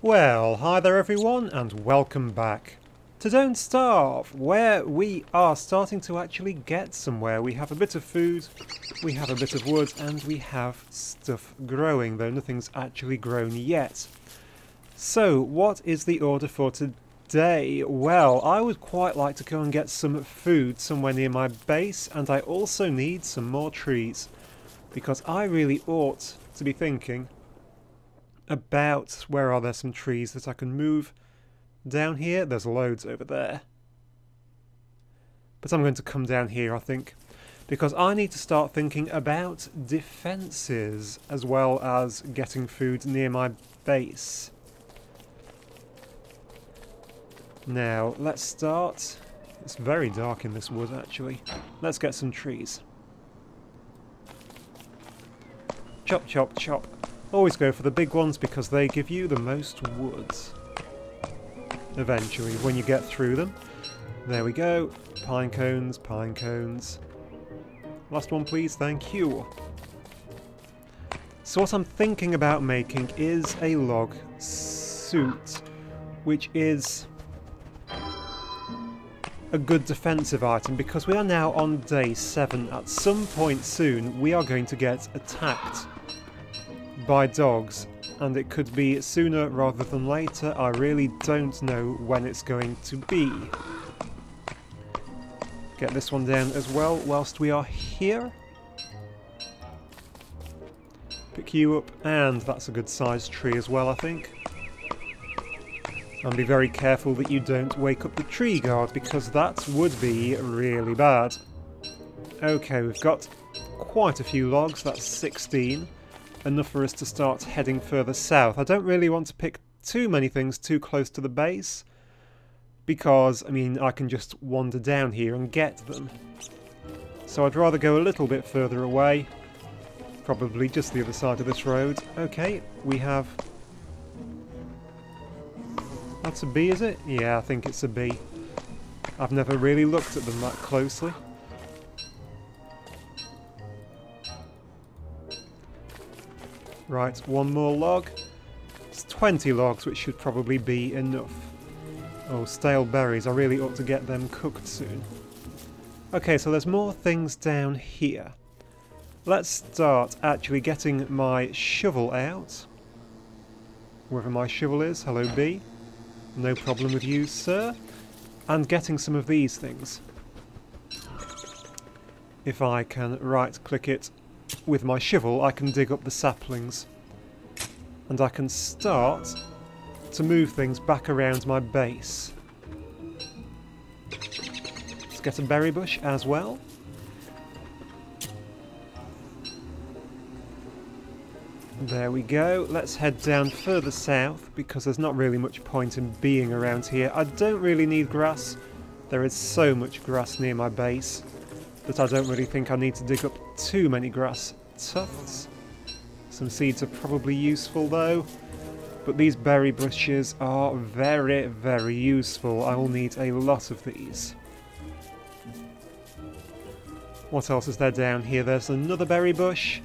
Well, hi there everyone and welcome back to Don't Starve, where we are starting to actually get somewhere. We have a bit of food, we have a bit of wood, and we have stuff growing, though nothing's actually grown yet. So, what is the order for today? Well, I would quite like to go and get some food somewhere near my base, and I also need some more trees, because I really ought to be thinking about where are there some trees that I can move down here. There's loads over there, but I'm going to come down here, I think, because I need to start thinking about defences as well as getting food near my base. Now let's start. It's very dark in this wood actually. Let's get some trees. Chop chop chop. Always go for the big ones because they give you the most wood. Eventually, when you get through them. There we go. Pine cones, pine cones. Last one please, thank you. So what I'm thinking about making is a log suit, which is a good defensive item because we are now on day 7. At some point soon we are going to get attacked by dogs, and it could be sooner rather than later. I really don't know when it's going to be. Get this one down as well whilst we are here. Pick you up, and that's a good sized tree as well, I think. And be very careful that you don't wake up the tree guard, because that would be really bad. Okay, we've got quite a few logs, that's 16. Enough for us to start heading further south. I don't really want to pick too many things too close to the base, because, I mean, I can just wander down here and get them. So I'd rather go a little bit further away, probably just the other side of this road. Okay, we have... That's a bee, is it? Yeah, I think it's a bee. I've never really looked at them that closely. Right, one more log. It's 20 logs, which should probably be enough. Oh, stale berries. I really ought to get them cooked soon. Okay, so there's more things down here. Let's start actually getting my shovel out. Wherever my shovel is. Hello, bee. No problem with you, sir. And getting some of these things. If I can right-click it with my shovel, I can dig up the saplings. And I can start to move things back around my base. Let's get a berry bush as well. There we go. Let's head down further south, because there's not really much point in being around here. I don't really need grass. There is so much grass near my base that I don't really think I need to dig up too many grass tufts. Some seeds are probably useful though, but these berry bushes are very, very useful. I will need a lot of these. What else is there down here? There's another berry bush.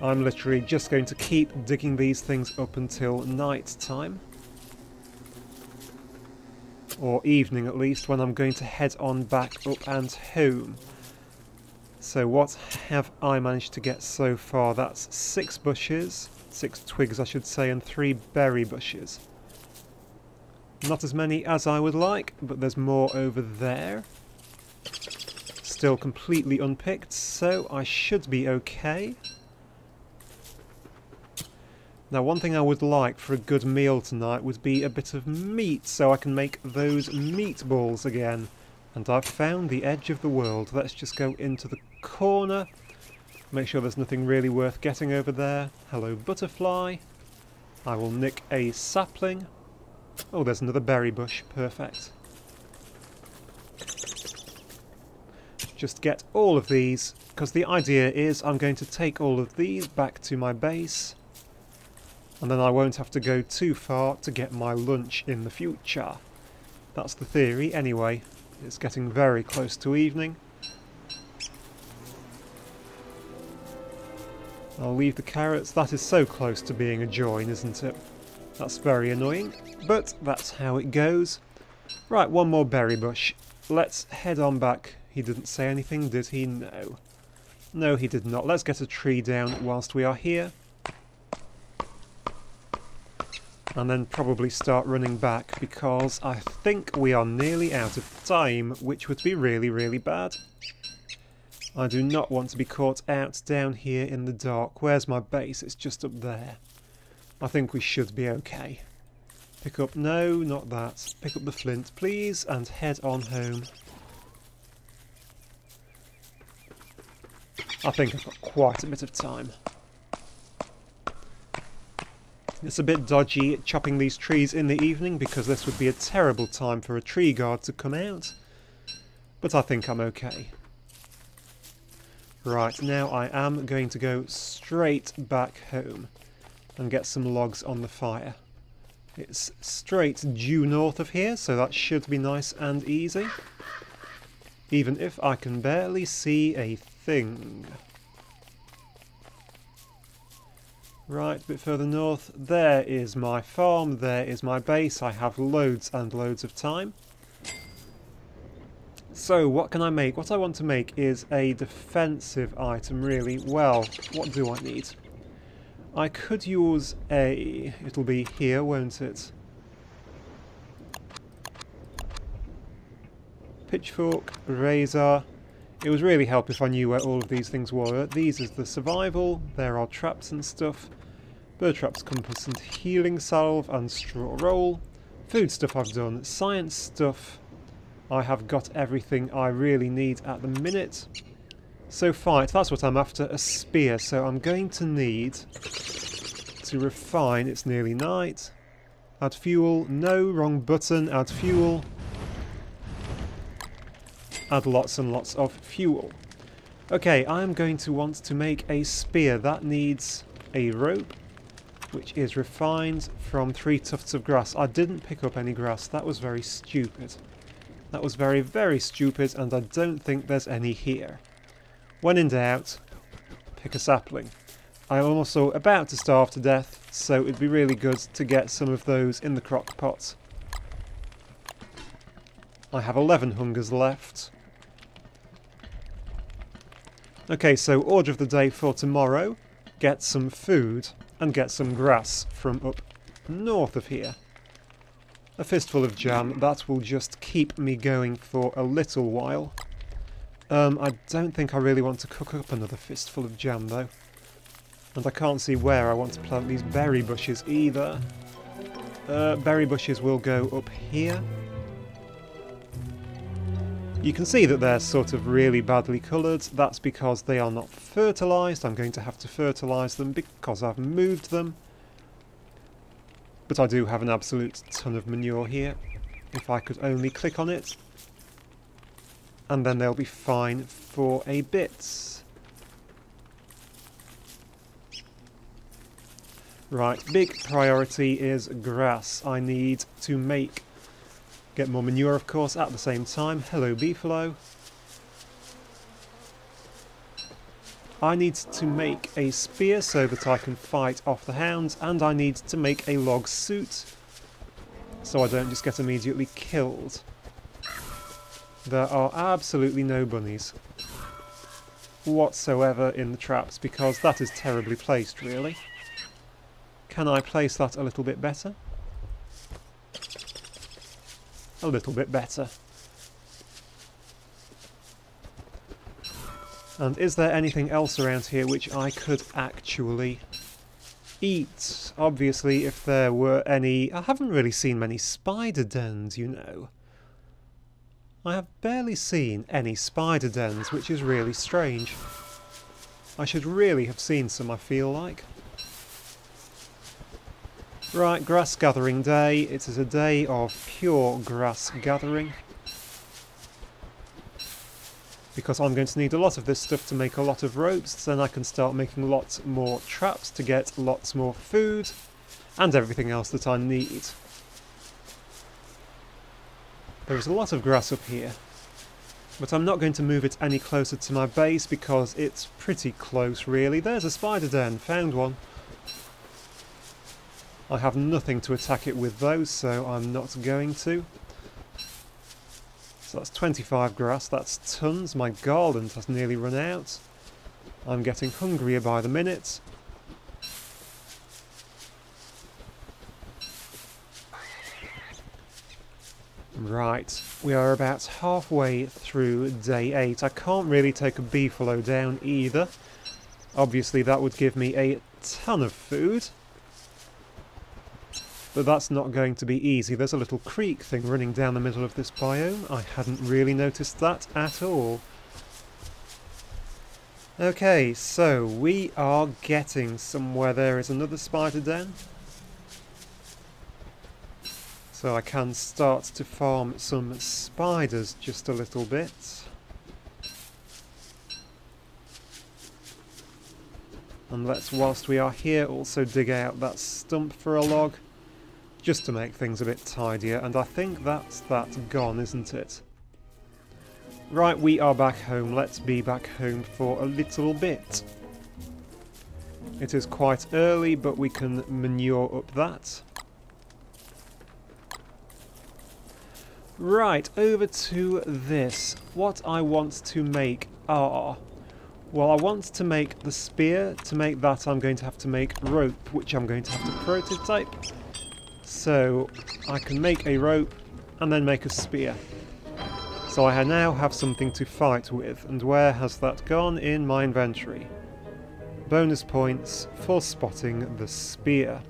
I'm literally just going to keep digging these things up until night time. Or evening at least, when I'm going to head on back up and home. So what have I managed to get so far? That's 6 bushes, 6 twigs I should say, and 3 berry bushes. Not as many as I would like, but there's more over there. Still completely unpicked, so I should be okay. Now one thing I would like for a good meal tonight would be a bit of meat, so I can make those meatballs again. And I've found the edge of the world. Let's just go into the corner. Make sure there's nothing really worth getting over there. Hello, butterfly. I will nick a sapling. Oh, there's another berry bush. Perfect. Just get all of these, because the idea is I'm going to take all of these back to my base, and then I won't have to go too far to get my lunch in the future. That's the theory, anyway. It's getting very close to evening. I'll leave the carrots. That is so close to being a join, isn't it? That's very annoying, but that's how it goes. Right, one more berry bush. Let's head on back. He didn't say anything, did he? No. No, he did not. Let's get a tree down whilst we are here. And then probably start running back, because I think we are nearly out of time, which would be really, really bad. I do not want to be caught out down here in the dark. Where's my base? It's just up there. I think we should be okay. Pick up... no, not that. Pick up the flint, please, and head on home. I think I've got quite a bit of time. It's a bit dodgy chopping these trees in the evening, because this would be a terrible time for a tree guard to come out. But I think I'm okay. Right, now I am going to go straight back home and get some logs on the fire. It's straight due north of here, so that should be nice and easy. Even if I can barely see a thing. Right, a bit further north. There is my farm, there is my base. I have loads and loads of time. So, what can I make? What I want to make is a defensive item, really. Well, what do I need? I could use a... it'll be here, won't it? Pitchfork, razor. It would really help if I knew where all of these things were. These is the survival. There are traps and stuff. Bird traps, compass and healing salve and straw roll. Food stuff I've done. Science stuff. I have got everything I really need at the minute. So fight, that's what I'm after, a spear. So I'm going to need to refine. It's nearly night. Add fuel. No, wrong button. Add fuel. Add lots and lots of fuel. Okay, I'm going to want to make a spear. That needs a rope, which is refined from 3 tufts of grass. I didn't pick up any grass. That was very stupid. That was very, very stupid, and I don't think there's any here. When in doubt, pick a sapling. I'm also about to starve to death, so it'd be really good to get some of those in the crock pot. I have 11 hungers left. Okay, so order of the day for tomorrow. Get some food and get some grass from up north of here. A fistful of jam, that will just keep me going for a little while. I don't think I really want to cook up another fistful of jam though. And I can't see where I want to plant these berry bushes either. Berry bushes will go up here. You can see that they're sort of really badly coloured. That's because they are not fertilised. I'm going to have to fertilise them because I've moved them. But I do have an absolute ton of manure here. If I could only click on it. And then they'll be fine for a bit. Right, big priority is grass. I need to get more manure, of course, at the same time. Hello, beefalo. I need to make a spear so that I can fight off the hounds, and I need to make a log suit so I don't just get immediately killed. There are absolutely no bunnies whatsoever in the traps, because that is terribly placed, really. Can I place that a little bit better? A little bit better. And is there anything else around here which I could actually eat? Obviously, if there were any... I haven't really seen many spider dens, you know. I have barely seen any spider dens, which is really strange. I should really have seen some, I feel like. Right, grass gathering day. It is a day of pure grass gathering. Because I'm going to need a lot of this stuff to make a lot of ropes, then I can start making lots more traps to get lots more food and everything else that I need. There is a lot of grass up here, but I'm not going to move it any closer to my base because it's pretty close, really. There's a spider den, found one. I have nothing to attack it with though, so I'm not going to. So that's 25 grass, that's tons. My garland has nearly run out. I'm getting hungrier by the minute. Right, we are about halfway through day 8. I can't really take a beefalo down either. Obviously that would give me a ton of food. But that's not going to be easy. There's a little creek thing running down the middle of this biome. I hadn't really noticed that at all. Okay, so we are getting somewhere. There is another spider den. So I can start to farm some spiders just a little bit. And let's, whilst we are here, also dig out that stump for a log, just to make things a bit tidier. And I think that's that gone, isn't it? Right, we are back home. Let's be back home for a little bit. It is quite early, but we can manure up that. Right, over to this. What I want to make are... Well, I want to make the spear. To make that, I'm going to have to make rope, which I'm going to have to prototype. So, I can make a rope, and then make a spear. So I now have something to fight with, and where has that gone? In my inventory. Bonus points for spotting the spear.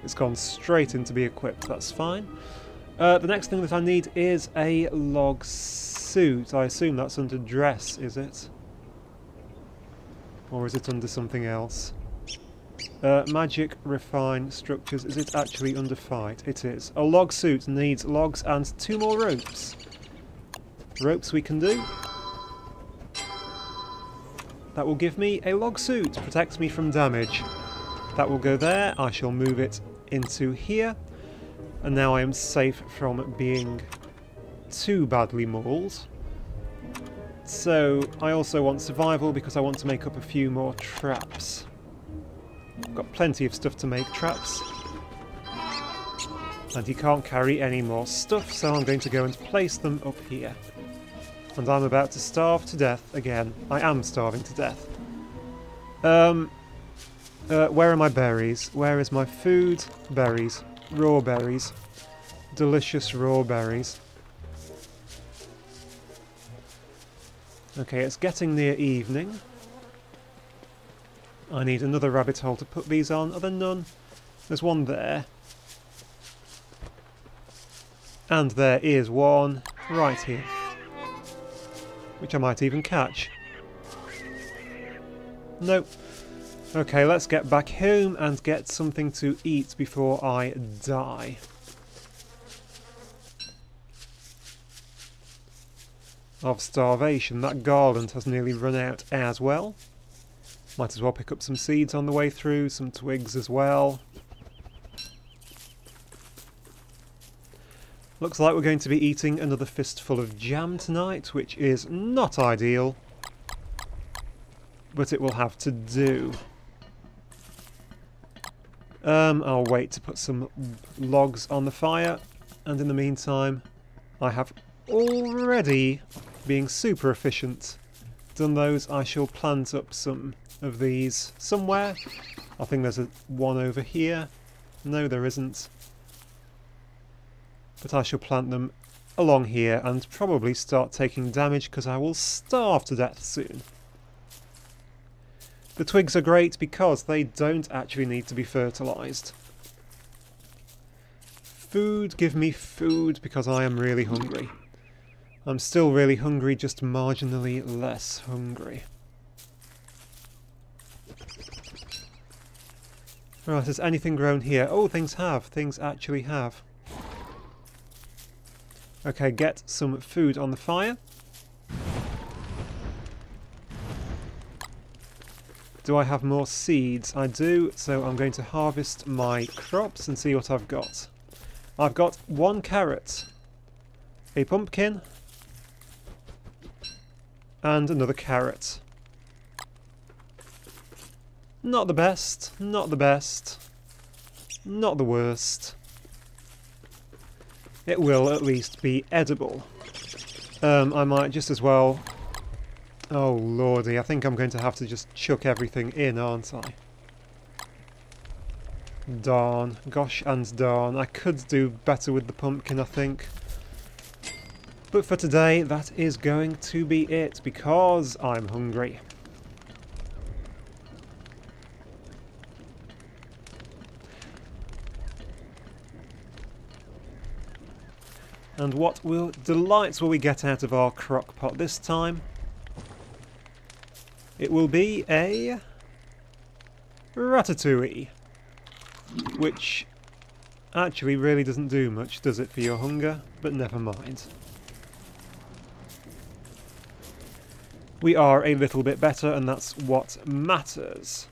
It's gone straight in to be equipped, that's fine. The next thing that I need is a log suit. I assume that's under dress, is it? Or is it under something else? Magic, refine, structures. Is it actually under fight? It is. A log suit needs logs and 2 more ropes. Ropes we can do. That will give me a log suit. Protects me from damage. That will go there. I shall move it into here. And now I am safe from being too badly mauled. So I also want survival because I want to make up a few more traps. I've got plenty of stuff to make traps. And he can't carry any more stuff, so I'm going to go and place them up here. And I'm about to starve to death again. I am starving to death. Where are my berries? Where is my food? Berries. Raw berries. Delicious raw berries. Okay, it's getting near evening. I need another rabbit hole to put these on. Are there none? There's one there. And there is one right here. Which I might even catch. Nope. Okay, let's get back home and get something to eat before I die. Of starvation. That garland has nearly run out as well. Might as well pick up some seeds on the way through, some twigs as well. Looks like we're going to be eating another fistful of jam tonight, which is not ideal. But it will have to do. I'll wait to put some logs on the fire, and in the meantime, I have already, being super efficient, done those. I shall plant up some of these somewhere. I think there's one over here. No, there isn't. But I shall plant them along here and probably start taking damage because I will starve to death soon. The twigs are great because they don't actually need to be fertilised. Food, give me food because I am really hungry. I'm still really hungry, just marginally less hungry. Right, has anything grown here? Oh, things have. Things actually have. Okay, get some food on the fire. Do I have more seeds? I do, so I'm going to harvest my crops and see what I've got. I've got 1 carrot, a pumpkin, and another carrot. Not the best, not the best, not the worst. It will at least be edible. I might just as well... Oh lordy, I think I'm going to have to just chuck everything in, aren't I? Darn. Gosh and darn. I could do better with the pumpkin, I think. But for today, that is going to be it, because I'm hungry. And what delights will we get out of our crock pot this time? It will be a ratatouille, which actually really doesn't do much, does it, for your hunger? But never mind. We are a little bit better, and that's what matters.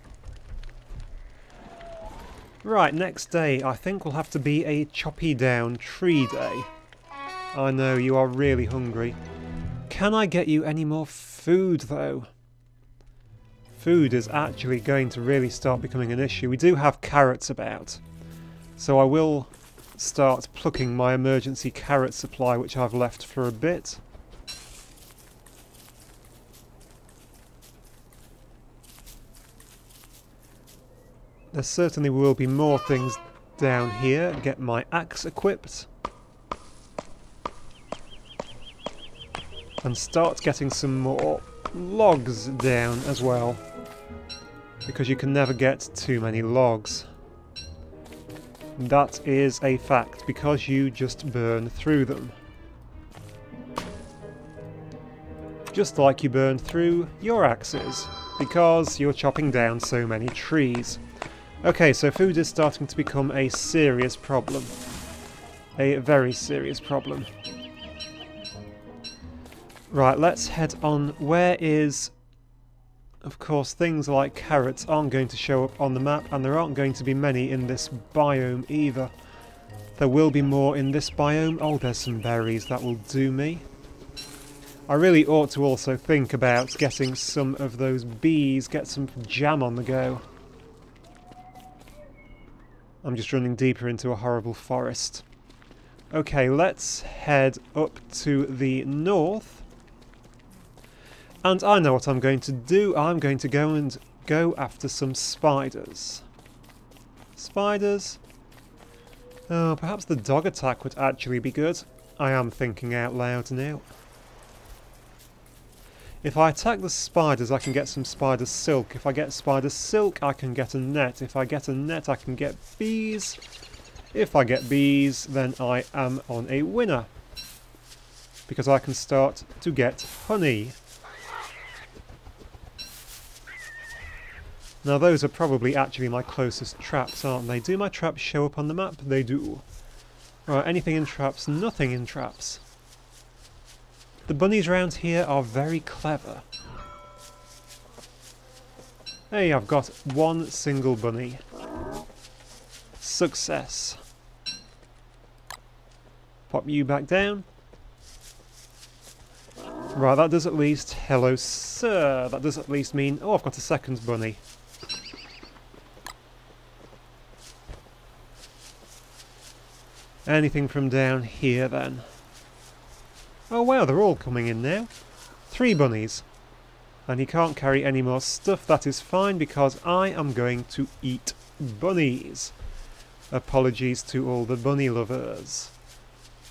Right, next day, I think will have to be a choppy down tree day. I know, you are really hungry. Can I get you any more food, though? Food is actually going to really start becoming an issue. We do have carrots about, so I will start plucking my emergency carrot supply, which I've left for a bit. There certainly will be more things down here. Get my axe equipped. And start getting some more logs down as well. Because you can never get too many logs. That is a fact, because you just burn through them. Just like you burn through your axes, because you're chopping down so many trees. Okay, so food is starting to become a serious problem. A very serious problem. Right, let's head on. Where is... Of course, things like carrots aren't going to show up on the map, and there aren't going to be many in this biome either. There will be more in this biome. Oh, there's some berries. That will do me. I really ought to also think about getting some of those bees, get some jam on the go. I'm just running deeper into a horrible forest. Okay, let's head up to the north. And I know what I'm going to do. I'm going to go after some spiders. Spiders? Oh, perhaps the dog attack would actually be good. I am thinking out loud now. If I attack the spiders, I can get some spider silk. If I get spider silk, I can get a net. If I get a net, I can get bees. If I get bees, then I am on a winner. Because I can start to get honey. Now those are probably actually my closest traps, aren't they? Do my traps show up on the map? They do. Right, anything in traps? Nothing in traps. The bunnies around here are very clever. Hey, I've got one single bunny. Success. Pop you back down. Right, that does at least... Hello, sir. That does at least mean... Oh, I've got a second bunny. Anything from down here, then? Oh wow, they're all coming in now. 3 bunnies. And he can't carry any more stuff. That is fine, because I am going to eat bunnies. Apologies to all the bunny lovers.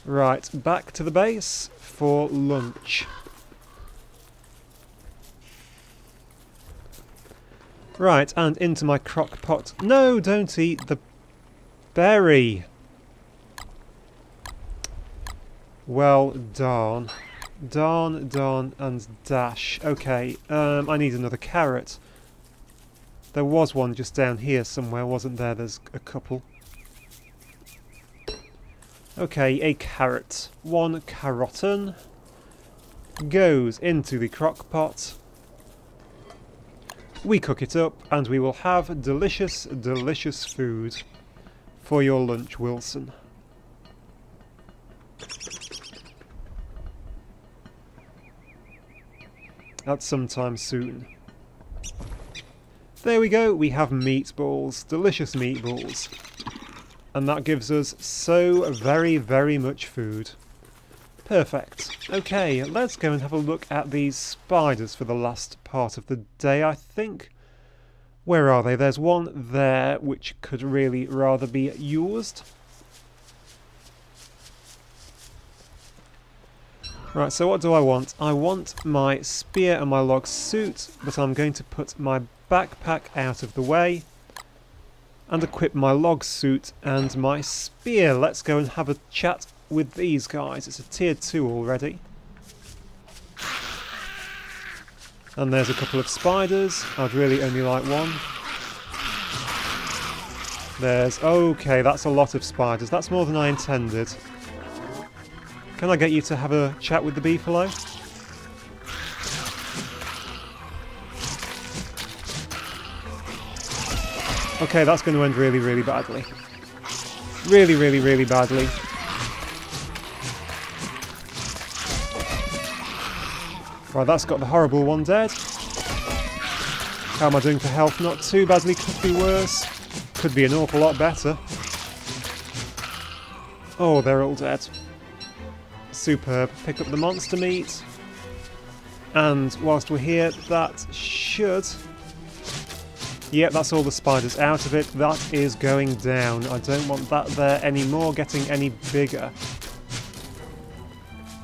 Right, back to the base for lunch. Right, and into my crock pot. No, don't eat the berry. Well, darn. Darn, darn, and dash. Okay, I need another carrot. There was one just down here somewhere, wasn't there? There's a couple. Okay, a carrot. 1 carroton goes into the crock pot. We cook it up, and we will have delicious, delicious food for your lunch, Wilson. That's sometime soon. There we go, we have meatballs, delicious meatballs. And that gives us so very, very much food. Perfect. Okay, let's go and have a look at these spiders for the last part of the day, I think. Where are they? There's one there which could really rather be used. Right, so what do I want? I want my spear and my log suit, but I'm going to put my backpack out of the way and equip my log suit and my spear. Let's go and have a chat with these guys. It's a tier 2 already. And there's a couple of spiders. I'd really only like one. There's... okay, that's a lot of spiders. That's more than I intended. Can I get you to have a chat with the beefalo? Okay, that's going to end really, really badly. Really, really, really badly. Right, that's got the horrible one dead. How am I doing for health? Not too badly, could be worse. Could be an awful lot better. Oh, they're all dead. Superb. Pick up the monster meat. And whilst we're here, that should... yep, that's all the spiders out of it. That is going down. I don't want that there anymore, getting any bigger.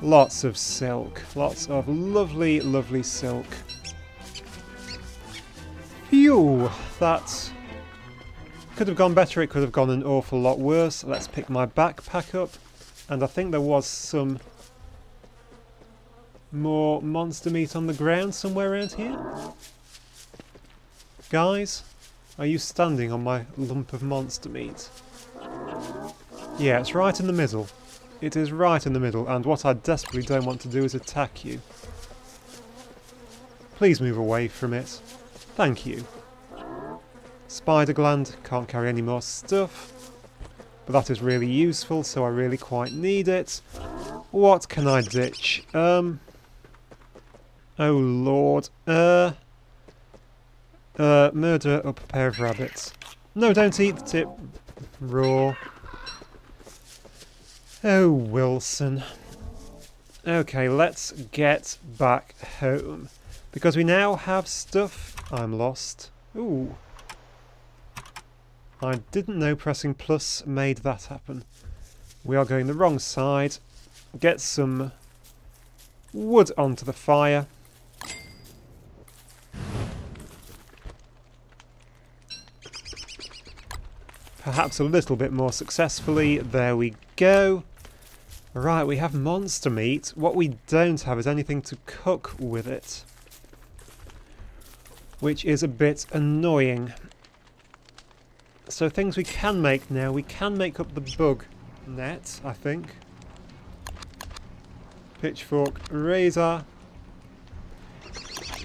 Lots of silk. Lots of lovely, lovely silk. Phew! That could have gone better. It could have gone an awful lot worse. Let's pick my backpack up. And I think there was some more monster meat on the ground somewhere around here. Guys, are you standing on my lump of monster meat? Yeah, it's right in the middle. It is right in the middle, and what I desperately don't want to do is attack you. Please move away from it. Thank you. Spider gland, can't carry any more stuff. But that is really useful, so I really quite need it. What can I ditch? Oh lord. Murder up a pair of rabbits. No, don't eat the tip. Raw. Oh, Wilson. Okay, let's get back home. Because we now have stuff. I'm lost. Ooh. I didn't know pressing plus made that happen. We are going the wrong side. Get some wood onto the fire. Perhaps a little bit more successfully. There we go. Right, we have monster meat. What we don't have is anything to cook with it, which is a bit annoying. So things we can make now. We can make up the bug net, I think. Pitchfork, razor.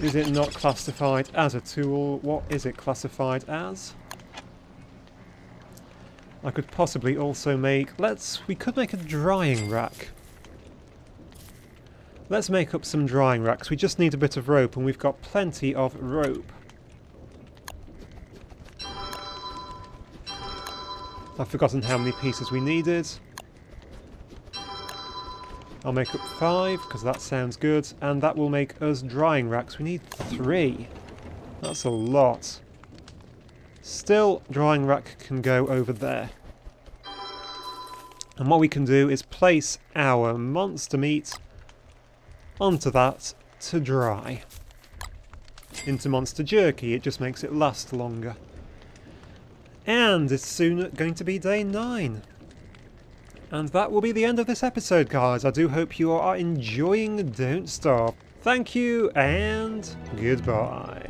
Is it not classified as a tool? What is it classified as? I could possibly also make... we could make a drying rack. Let's make up some drying racks. We just need a bit of rope, and we've got plenty of rope. I've forgotten how many pieces we needed. I'll make up 5, because that sounds good, and that will make us drying racks. We need 3. That's a lot. Still, drying rack can go over there. And what we can do is place our monster meat onto that to dry. Into monster jerky, it just makes it last longer. And it's soon going to be day 9. And that will be the end of this episode, guys. I do hope you are enjoying Don't Starve. Thank you, and goodbye.